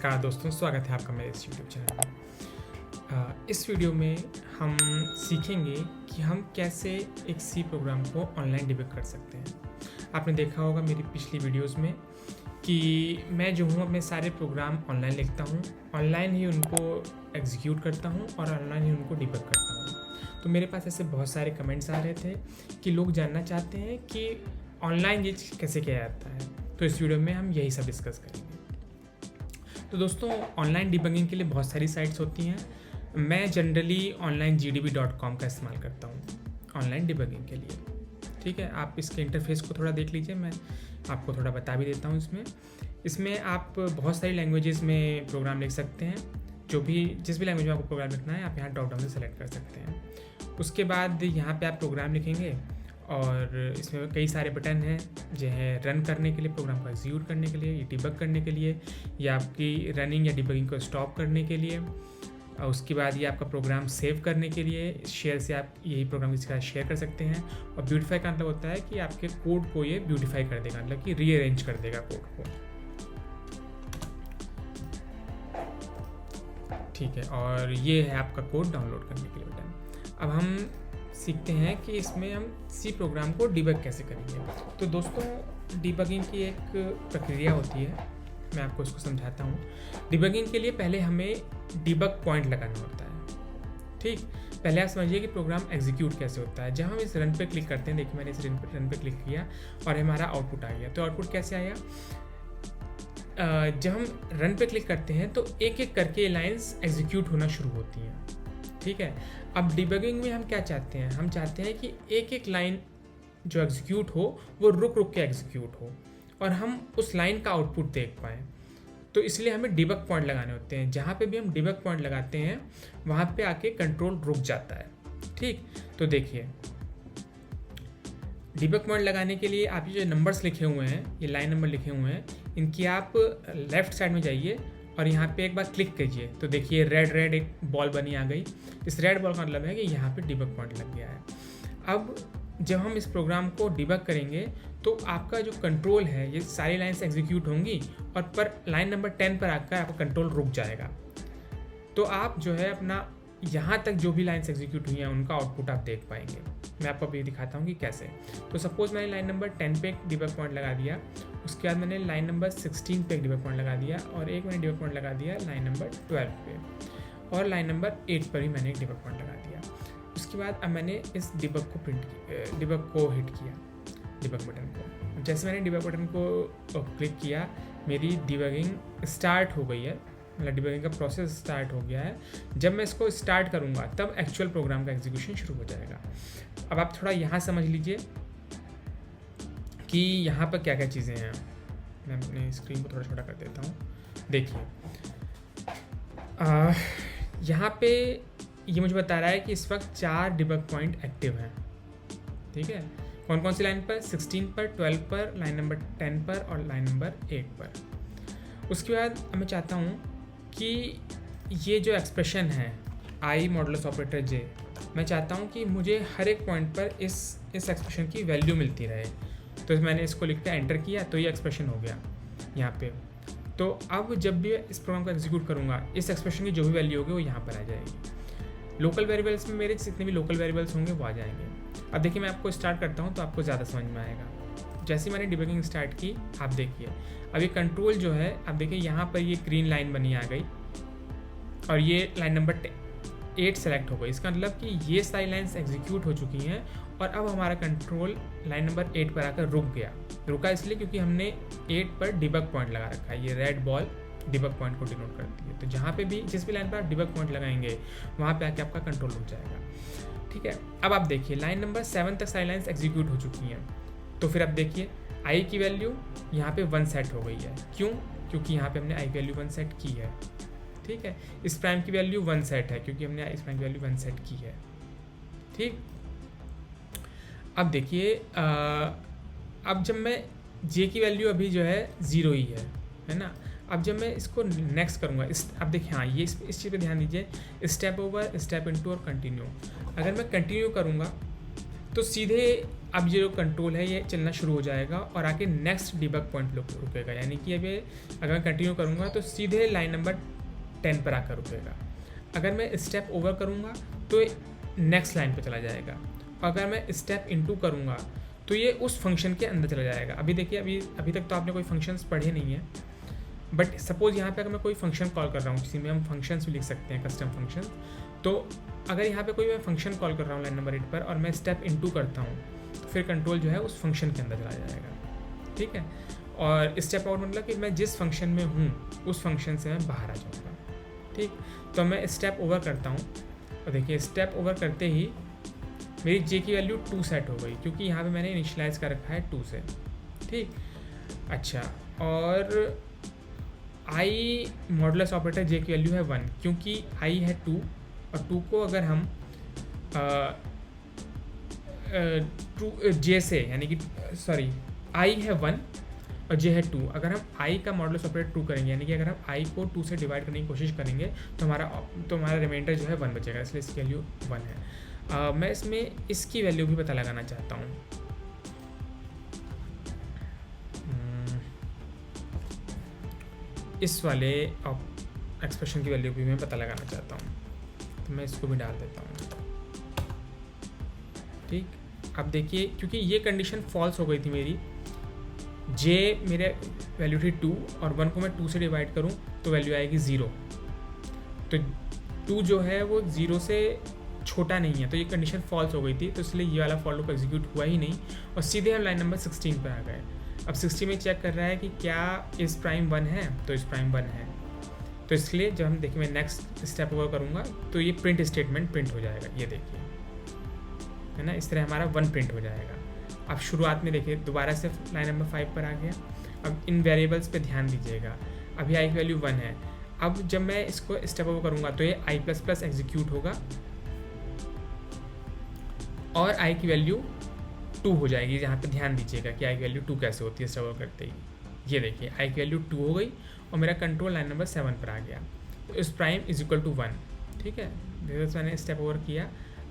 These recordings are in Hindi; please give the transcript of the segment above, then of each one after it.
नमस्कार दोस्तों, स्वागत है आपका मेरे इस यूट्यूब चैनल में। इस वीडियो में हम सीखेंगे कि हम कैसे एक सी प्रोग्राम को ऑनलाइन डिबग कर सकते हैं। आपने देखा होगा मेरी पिछली वीडियोस में कि मैं जो हूँ अपने सारे प्रोग्राम ऑनलाइन लिखता हूँ, ऑनलाइन ही उनको एग्जीक्यूट करता हूँ और ऑनलाइन ही उनको डिबग करता हूँ। तो मेरे पास ऐसे बहुत सारे कमेंट्स आ रहे थे कि लोग जानना चाहते हैं कि ऑनलाइन ये चीज़ कैसे किया जाता है। तो इस वीडियो में हम यही सब डिस्कस करेंगे। तो दोस्तों, ऑनलाइन डिबगिंग के लिए बहुत सारी साइट्स होती हैं। मैं जनरली ऑनलाइन gdb.com का इस्तेमाल करता हूँ ऑनलाइन डिबगिंग के लिए। ठीक है, आप इसके इंटरफेस को थोड़ा देख लीजिए, मैं आपको थोड़ा बता भी देता हूँ। इसमें आप बहुत सारी लैंग्वेजेस में प्रोग्राम लिख सकते हैं। जिस भी लैंग्वेज में आपको प्रोग्राम लिखना है, आप यहाँ ड्रॉप डाउन से सेलेक्ट कर सकते हैं। उसके बाद यहाँ पे आप प्रोग्राम लिखेंगे और इसमें कई सारे बटन हैं जो है रन करने के लिए, प्रोग्राम को एग्जीक्यूट करने के लिए, या डिबग करने के लिए, या आपकी रनिंग या डिबगिंग को स्टॉप करने के लिए। और उसके बाद ये आपका प्रोग्राम सेव करने के लिए, शेयर से आप यही प्रोग्राम किसी के साथ शेयर कर सकते हैं। और ब्यूटीफाई का मतलब होता है कि आपके कोड को ये ब्यूटीफाई कर देगा, मतलब कि रीअरेंज कर देगा कोड को। ठीक है, और ये है आपका कोड डाउनलोड करने के लिए बटन। अब हम सीखते हैं कि इसमें हम सी प्रोग्राम को डिबग कैसे करेंगे। तो दोस्तों, डिबगिंग की एक प्रक्रिया होती है, मैं आपको इसको समझाता हूँ। डिबगिंग के लिए पहले हमें डिबग पॉइंट लगाना होता है। ठीक, पहले आप समझिए कि प्रोग्राम एग्जीक्यूट कैसे होता है। जब हम इस रन पे क्लिक करते हैं, देखिए मैंने इस रन पे क्लिक किया और हमारा आउटपुट आ गया। तो आउटपुट कैसे आया? जब हम रन पे क्लिक करते हैं तो एक एक करके लाइन्स एग्जीक्यूट होना शुरू होती हैं। ठीक है, अब डिबगिंग में हम क्या चाहते हैं? हम चाहते हैं कि एक एक लाइन जो एग्जीक्यूट हो वो रुक रुक के एग्जीक्यूट हो और हम उस लाइन का आउटपुट देख पाएँ। तो इसलिए हमें डिबग पॉइंट लगाने होते हैं। जहाँ पे भी हम डिबग पॉइंट लगाते हैं वहाँ पे आके कंट्रोल रुक जाता है। ठीक, तो देखिए डिबग पॉइंट लगाने के लिए आप ये जो नंबर्स लिखे हुए हैं, ये लाइन नंबर लिखे हुए हैं, इनकी आप लेफ़्ट साइड में जाइए और यहाँ पे एक बार क्लिक कीजिए। तो देखिए रेड एक बॉल बनी आ गई। इस रेड बॉल का मतलब है कि यहाँ पे डिबग पॉइंट लग गया है। अब जब हम इस प्रोग्राम को डिबग करेंगे तो आपका जो कंट्रोल है, ये सारी लाइन्स एग्जीक्यूट होंगी और पर लाइन नंबर 10 पर आकर आपका कंट्रोल रुक जाएगा। तो आप जो है अपना यहाँ तक जो भी लाइन्स एग्जीक्यूट हुई हैं उनका आउटपुट आप देख पाएंगे। मैं आपको अभी दिखाता हूँ कि कैसे। तो सपोज़ मैंने लाइन नंबर 10 पे एक डिबग पॉइंट लगा दिया, उसके बाद मैंने लाइन नंबर 16 पे एक डिबग पॉइंट लगा दिया और एक मैंने डिबग पॉइंट लगा दिया लाइन नंबर 12 पे, और लाइन नंबर 8 पर भी मैंने एक डिबग पॉइंट लगा दिया। उसके बाद अब मैंने इस डिबग को हिट किया, डिबग बटन को। जैसे मैंने डिबग बटन को क्लिक किया, मेरी डिबगिंग स्टार्ट हो गई है, मतलब डिबगिंग का प्रोसेस स्टार्ट हो गया है। जब मैं इसको स्टार्ट करूँगा तब एक्चुअल प्रोग्राम का एग्जीक्यूशन शुरू हो जाएगा। अब आप थोड़ा यहाँ समझ लीजिए कि यहाँ पर क्या क्या चीज़ें हैं। मैं अपने स्क्रीन को थोड़ा छोटा कर देता हूँ। देखिए यहाँ पे ये मुझे बता रहा है कि इस वक्त 4 डिबग पॉइंट एक्टिव हैं। ठीक है, कौन कौन सी लाइन पर? 16 पर, 12 पर, लाइन नंबर 10 पर और लाइन नंबर 8 पर। उसके बाद मैं चाहता हूँ कि ये जो एक्सप्रेशन है आई मॉडुलस ऑपरेटर जे, मैं चाहता हूँ कि मुझे हर एक पॉइंट पर इस एक्सप्रेशन की वैल्यू मिलती रहे। तो मैंने इसको लिख के एंटर किया तो ये एक्सप्रेशन हो गया यहाँ पे। तो अब जब भी इस प्रोग्राम को एग्जीक्यूट करूँगा, इस एक्सप्रेशन की जो भी वैल्यू होगी वो यहाँ पर आ जाएगी। लोकल वेरिएबल्स में मेरे जितने भी लोकल वेरिएबल्स होंगे वो आ जाएंगे। अब देखिए मैं आपको स्टार्ट करता हूँ तो आपको ज़्यादा समझ में आएगा। जैसे मैंने डिबगिंग स्टार्ट की, आप देखिए अब ये कंट्रोल जो है, आप देखिए यहाँ पर ये ग्रीन लाइन बनी आ गई और ये लाइन नंबर 8 सेलेक्ट हो गई। इसका मतलब कि ये सारी लाइन्स एग्जीक्यूट हो चुकी हैं और अब हमारा कंट्रोल लाइन नंबर 8 पर आकर रुका इसलिए क्योंकि हमने 8 पर डिबग पॉइंट लगा रखा है। ये रेड बॉल डिबग पॉइंट को डिनोट करती है। तो जहाँ पे भी जिस भी लाइन पर आप डिबग पॉइंट लगाएंगे वहाँ पे आके आपका कंट्रोल रुक जाएगा। ठीक है, अब आप देखिए लाइन नंबर 7 तक सारी लाइन्स एग्जीक्यूट हो चुकी हैं। तो फिर अब देखिए आई की वैल्यू यहाँ पे 1 सेट हो गई है। क्यों? क्योंकि यहाँ पे हमने आई की वैल्यू 1 सेट की है। ठीक है, इस प्राइम की वैल्यू 1 सेट है क्योंकि हमने इस प्राइम की वैल्यू 1 सेट की है। ठीक, अब देखिए अब जब मैं जे की वैल्यू अभी जो है 0 ही है ना। अब जब मैं इसको नेक्स्ट करूँगा, अब देखिए हाँ, ये इस चीज़ पे ध्यान दीजिए, स्टेप ओवर, स्टेप इनटू और कंटिन्यू। अगर मैं कंटिन्यू करूँगा तो सीधे अब ये जो कंट्रोल है ये चलना शुरू हो जाएगा और आके नेक्स्ट डिबग पॉइंट रुकेगा, यानी कि अब ये अगर मैं कंटिन्यू करूँगा तो सीधे लाइन नंबर 10 पर आकर रुकेगा। अगर मैं स्टेप ओवर करूँगा तो नेक्स्ट लाइन पर चला जाएगा। अगर मैं स्टेप इनटू करूँगा तो ये उस फंक्शन के अंदर चला जाएगा। अभी देखिए अभी तक तो आपने कोई फंक्शंस पढ़े नहीं है, बट सपोज़ यहाँ पे अगर मैं कोई फंक्शन कॉल कर रहा हूँ, किसी में हम फंक्शंस भी लिख सकते हैं, कस्टम फंक्शन। तो अगर यहाँ पे कोई मैं फंक्शन कॉल कर रहा हूँ लाइन नंबर 8 पर और मैं स्टेप इनटू करता हूँ तो फिर कंट्रोल जो है उस फंक्शन के अंदर चला जाएगा, ठीक है। और स्टेप आउट मतलब कि मैं जिस फंक्शन में हूँ उस फंक्शन से मैं बाहर आ जाऊँगा, ठीक। तो मैं स्टेप ओवर करता हूँ और देखिए स्टेप ओवर करते ही मेरी जे की वैल्यू 2 सेट हो गई, क्योंकि यहाँ पे मैंने इनिशियलाइज़ कर रखा है 2 से, ठीक। अच्छा, और आई मॉडुलस ऑपरेटर जे की वैल्यू है 1, क्योंकि आई है 2 और 2 को अगर हम जे से, यानी कि सॉरी आई है 1 और जे है 2, अगर हम आई का मॉडुलस ऑपरेटर 2 करेंगे, यानी कि अगर हम आई को 2 से डिवाइड करने की कोशिश करेंगे तो हमारा रिमाइंडर जो है 1 बचेगा, इसलिए इसकी वैल्यू 1 है। मैं इसमें इसकी वैल्यू भी पता लगाना चाहता हूँ। इस वाले एक्सप्रेशन की वैल्यू भी मैं पता लगाना चाहता हूँ, तो मैं इसको भी डाल देता हूँ, ठीक। अब देखिए क्योंकि ये कंडीशन फॉल्स हो गई थी मेरी, जे मेरे वैल्यू थी 2 और 1 को मैं 2 से डिवाइड करूँ तो वैल्यू आएगी 0। तो 2 जो है वो 0 से छोटा नहीं है, तो ये कंडीशन फॉल्स हो गई थी, तो इसलिए ये वाला फॉर लूप एग्जीक्यूट हुआ ही नहीं और सीधे हम लाइन नंबर 16 पर आ गए। अब 60 में चेक कर रहा है कि क्या इस प्राइम 1 है, तो इस प्राइम 1 है, तो इसलिए जब हम देखिए मैं नेक्स्ट स्टेप ओवर करूँगा तो ये प्रिंट स्टेटमेंट प्रिंट हो जाएगा, ये देखिए है ना, इस तरह हमारा 1 प्रिंट हो जाएगा। अब शुरुआत में देखिए दोबारा से लाइन नंबर 5 पर आ गया। अब इन वेरिएबल्स पे ध्यान दीजिएगा, अभी आई की वैल्यू 1 है। अब जब मैं इसको स्टेप ओवर करूँगा तो ये आई प्लस प्लस एग्जीक्यूट होगा और आई की वैल्यू 2 हो जाएगी। यहाँ पे ध्यान दीजिएगा कि आई की वैल्यू 2 कैसे होती है स्टेप ओवर करते ही। ये देखिए आई की वैल्यू 2 हो गई और मेरा कंट्रोल लाइन नंबर 7 पर आ गया, तो इस प्राइम इज इक्वल टू 1, ठीक है। जैसे मैंने स्टेप ओवर किया,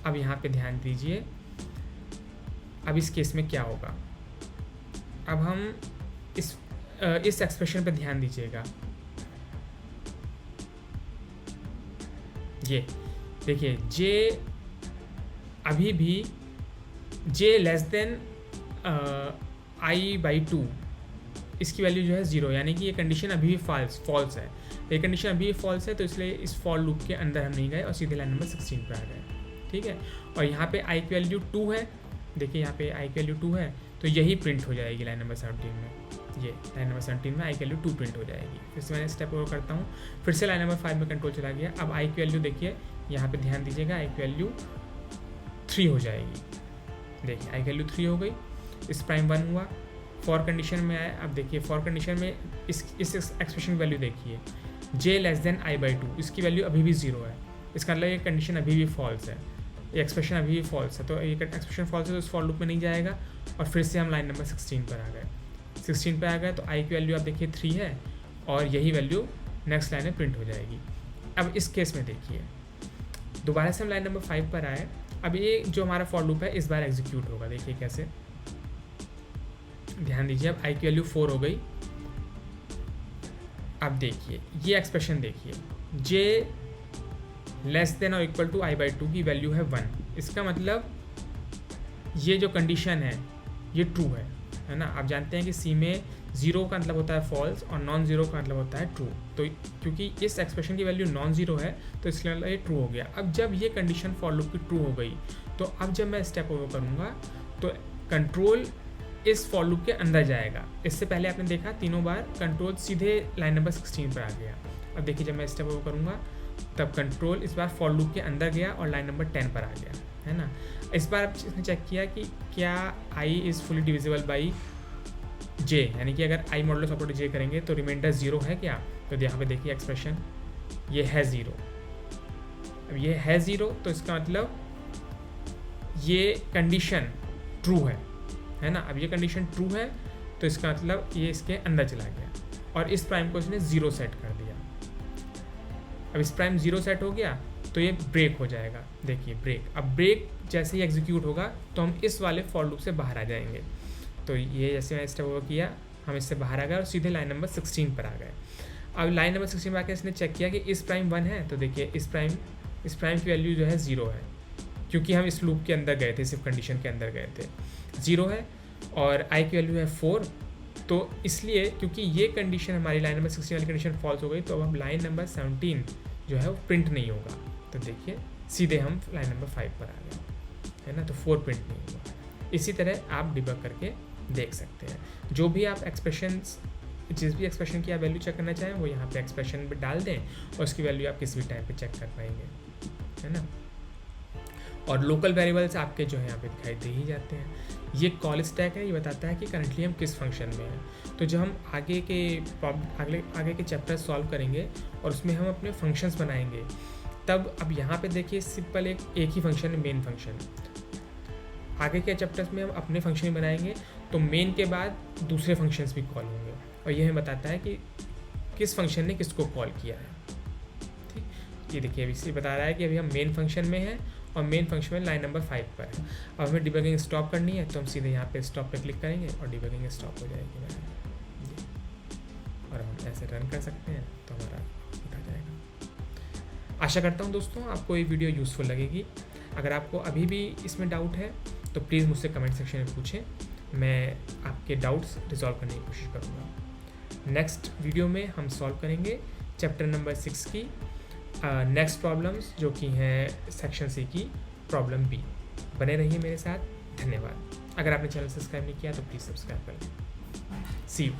अब यहाँ पे ध्यान दीजिए, अब इस केस में क्या होगा। अब हम इस एक्सप्रेशन पे ध्यान दीजिएगा, ये देखिए जे अभी भी जे लेस देन आई बाई 2, इसकी वैल्यू जो है 0, यानी कि ये कंडीशन अभी भी फॉल्स है। ये कंडीशन अभी भी फॉल्स है, तो इसलिए इस फॉर लूप के अंदर हम नहीं गए और सीधे लाइन नंबर 16 पर आ गए, ठीक है। और यहाँ पे आई की वैल्यू 2 है, देखिए यहाँ पे आई की वैल्यू 2 है, तो यही प्रिंट हो जाएगी लाइन नंबर 17 में। ये लाइन नंबर 17 में आई की वैल्यू 2 प्रिंट हो जाएगी। फिर से मैंने स्टेप ओवर करता हूँ, फिर से लाइन नंबर 5 में कंट्रोल चला गया। अब आई की वैल्यू देखिए, यहाँ पे ध्यान दीजिएगा, आई की वैल्यू 3 हो जाएगी। देखिए आई की वैल्यू 3 हो गई, इस प्राइम 1 हुआ, फॉर कंडीशन में आया। अब देखिए फॉर कंडीशन में इस एक्सप्रेशन की वैल्यू देखिए, जे लेस देन आई बाई 2, इसकी वैल्यू अभी भी 0 है, इसका मतलब ये कंडीशन अभी भी फॉल्स है, ये एक्सप्रेशन अभी भी फॉल्स है। तो ये एक्सप्रेशन फॉल्स है तो इस फॉर लूप में नहीं जाएगा और फिर से हम लाइन नंबर 16 पर आ गए। 16 पर आ गए तो आई की वैल्यू आप देखिए 3 है और यही वैल्यू नेक्स्ट लाइन में प्रिंट हो जाएगी। अब इस केस में देखिए दोबारा से हम लाइन नंबर 5 पर आए। अब ये जो हमारा फॉर लूप है इस बार एग्जीक्यूट होगा, देखिए कैसे, ध्यान दीजिए। अब आई की वैल्यू 4 हो गई। अब देखिए ये एक्सप्रेशन देखिए, जे लेस देन और इक्वल टू आई बाई 2 की वैल्यू है 1, इसका मतलब ये जो कंडीशन है ये ट्रू है ना। आप जानते हैं कि सी में 0 का मतलब होता है फॉल्स और नॉन ज़ीरो का मतलब होता है ट्रू, तो क्योंकि इस एक्सप्रेशन की वैल्यू नॉन ज़ीरो है तो इसलिए ये ट्रू हो गया। अब जब ये कंडीशन फॉर लूप की ट्रू हो गई तो अब जब मैं स्टेप ओवर करूँगा तो कंट्रोल इस फॉर लूप के अंदर जाएगा। इससे पहले आपने देखा तीनों बार कंट्रोल सीधे लाइन नंबर 16 पर आ गया। अब देखिए जब मैं स्टेप ओवर करूँगा तब कंट्रोल इस बार फॉर लूप के अंदर गया और लाइन नंबर 10 पर आ गया, है ना। इस बार इसने चेक किया कि क्या I is fully divisible by जे, यानी कि अगर आई मॉडुलस ऑपरेटर जे करेंगे तो रिमाइंडर 0 है क्या, तो यहाँ पे देखिए एक्सप्रेशन ये है 0। अब ये है 0 तो इसका मतलब ये कंडीशन ट्रू है ना। अब ये कंडीशन ट्रू है तो इसका मतलब ये इसके अंदर चला गया और इस प्राइम को इसने 0 सेट कर दिया। अब इस प्राइम 0 सेट हो गया तो ये ब्रेक हो जाएगा। देखिए ब्रेक, अब ब्रेक जैसे ही एग्जीक्यूट होगा तो हम इस वाले फॉर लूप से बाहर आ जाएंगे। तो ये जैसे मैंने स्टेप ओवर किया, हम इससे बाहर आ गए और सीधे लाइन नंबर 16 पर आ गए। अब लाइन नंबर 16 पर आकर इसने चेक किया कि इस प्राइम 1 है, तो देखिए इस प्राइम की वैल्यू जो है 0 है, क्योंकि हम इस लूप के अंदर गए थे, सिर्फ कंडीशन के अंदर गए थे। 0 है और आई की वैल्यू है 4, तो इसलिए क्योंकि ये कंडीशन हमारी लाइन नंबर 16 वाली कंडीशन फॉल्स हो गई, तो अब लाइन नंबर 17 जो है वो प्रिंट नहीं होगा। तो देखिए सीधे हम लाइन नंबर 5 पर आ गए, है ना, तो 4 प्रिंट नहीं हुआ। इसी तरह आप डिबग करके देख सकते हैं। जो भी आप एक्सप्रेशंस, जिस भी एक्सप्रेशन की आप वैल्यू चेक करना चाहें वो यहाँ पे एक्सप्रेशन में डाल दें और उसकी वैल्यू आप किसी भी टाइम पे चेक कर पाएंगे, है ना। और लोकल वेरिएबल्स आपके जो है यहाँ पे दिखाई दे ही जाते हैं। ये कॉल स्टैक है, ये बताता है कि करंटली हम किस फंक्शन में हैं। तो जब हम आगे के चैप्टर सॉल्व करेंगे और उसमें हम अपने फंक्शंस बनाएंगे, तब अब यहाँ पे देखिए सिंपल एक ही फंक्शन है, मेन फंक्शन। आगे के चैप्टर्स में हम अपने फंक्शन ही बनाएंगे, तो मेन के बाद दूसरे फंक्शंस भी कॉल होंगे और ये हमें बताता है कि किस फंक्शन ने किसको कॉल किया है। ठीक, ये देखिए अभी से बता रहा है कि अभी हम मेन फंक्शन में हैं और मेन फंक्शन में लाइन नंबर 5 पर है। अब हमें डिबगिंग स्टॉप करनी है, तो हम सीधे यहाँ पे स्टॉप पे क्लिक करेंगे और डिबगिंग स्टॉप हो जाएगी और हम ऐसे रन कर सकते हैं, तो हमारा आउटपुट आ जाएगा। आशा करता हूँ दोस्तों आपको ये वीडियो यूज़फुल लगेगी। अगर आपको अभी भी इसमें डाउट है तो प्लीज़ मुझसे कमेंट सेक्शन में पूछें, मैं आपके डाउट्स रिजॉल्व करने की कोशिश करूँगा। नेक्स्ट वीडियो में हम सॉल्व करेंगे चैप्टर नंबर 6 की नेक्स्ट प्रॉब्लम्स, जो कि हैं सेक्शन सी की प्रॉब्लम बी। बने रहिए मेरे साथ, धन्यवाद। अगर आपने चैनल सब्सक्राइब नहीं किया तो प्लीज़ सब्सक्राइब करें। सी यू।